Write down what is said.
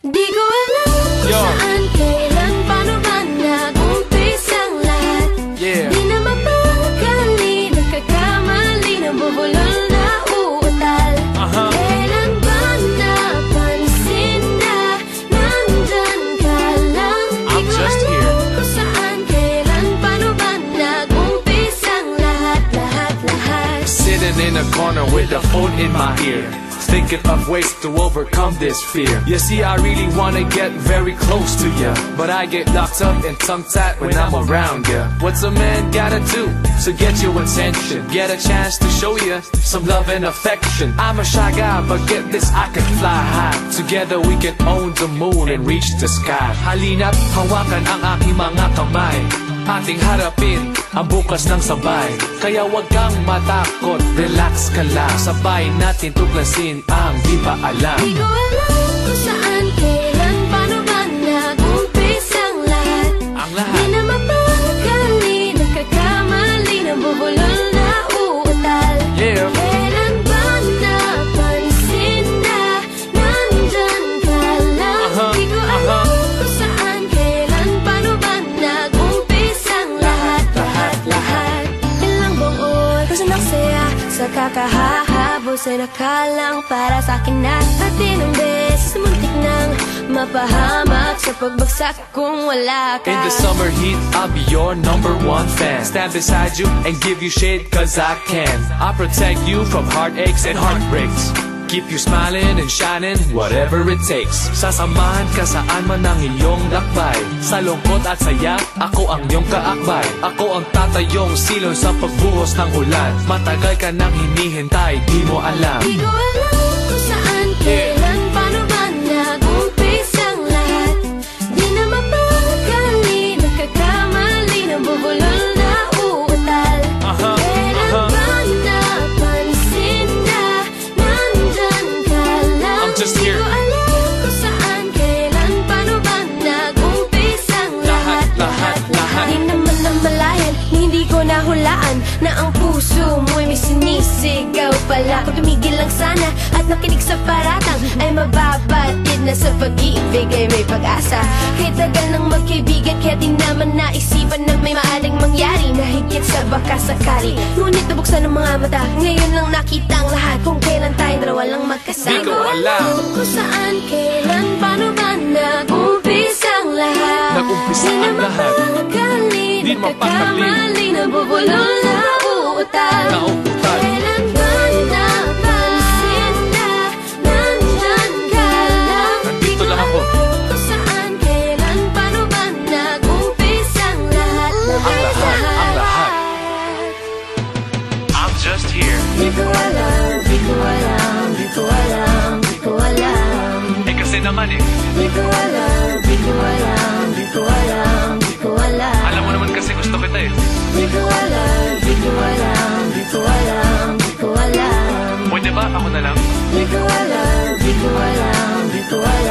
Di ko alam kung saan, kailan, paano ba nag-umpisa ang lahat. Di na mapakali, nagkakamali, nabubulol na uutal. Kailan ba napansin na nandyan ka lang? Di ko alam kung saan, kailan, paano ba nag-umpisa ang lahat. Sitting in a corner with a phone in my ear, thinking of ways to overcome this fear. You see, I really wanna get very close to ya, but I get locked up and tongue-tied when I'm around ya. What's a man gotta do to get your attention? Get a chance to show you some love and affection. I'm a shy guy, but get this, I can fly high. Together we can own the moon and reach the sky. Halina't hawakan ang aking mga kamay, ating harapin ang bukas ng sabay. Kaya wag kang matakot, relax ka lang, sabay natin tuklasin ang di pa alam. Di ko alam kung saan, kailan, paano ba nag-umpisa ang lahat. Di na mapakali, nagkakamali, nabubulol na uutal. Kailan ba napansin na nandyan ka lang? Di ko alam kung saan, kailan, paano ba nag-umpisa ang lahat. Ilang buong oras na nagsaya sa kakahahabol sa nakalang para sa akin na at inang beses muntik nang mapahamak sa pagbagsak kung wala ka. In the summer heat, I'll be your #1 fan. Stand beside you and give you shade cause I can. I'll protect you from heartaches and heartbreaks, keep you smiling and shining, whatever it takes. Sasamahan ka saan man ang iyong lakbay, sa lungkot at saya, ako ang iyong kaakbay. Ako ang tatayong silong sa pagbuhos ng ulan. Matagal ka nang hinihintay, di mo alam. Di ko alam kung saan, kailan, paano ba nag-umpisa ang lahat. Di na mapakali, nagkakamali, nabubulol na uutal. Kailan ba napansin na nandyan ka lang? I'm just Di here. ko alam kung saan, kailan, paano ba nag-umpisa ang lahat. Di naman namalayan, hindi ko nahulaan na ang puso mo'y may sinisigaw pala. Kung tumigil lang sana at nakinig sa paratang, ay mababatid na sa pag-ibig ay may pag-asa. Kahit tagal ng magkaibigan, kaya di naman naisipan na may maaring mangyari na higit sa baka sakali. Ngunit nabuksan ng mga mata, ngayon lang nakita ang lahat, kung kailan tayong dalawa lang magkasama. Di ko alam kung saan, kailan, paano ba nag-umpisa ang lahat. Nag-umpisa ang lahat. Di nagkakamali, nabubulol na uutal. Kailan ba napansin na nandyan ka lang? Nandito lang ako. Kung saan, kailan, paano ba nag-umpisa ang lahat. Ang lahat. I'm just here. Di ko alam, di ko alam, di ko alam, di ko alam. Eh kasi naman Di ko alam, di ko alam, di ko alam, di ko alam. alam mo naman kasi gusto kita Di ko alam, di ko alam, di ko alam, di ko alam. Pwede ba ako na lang? Di ko alam, di ko alam, di ko alam.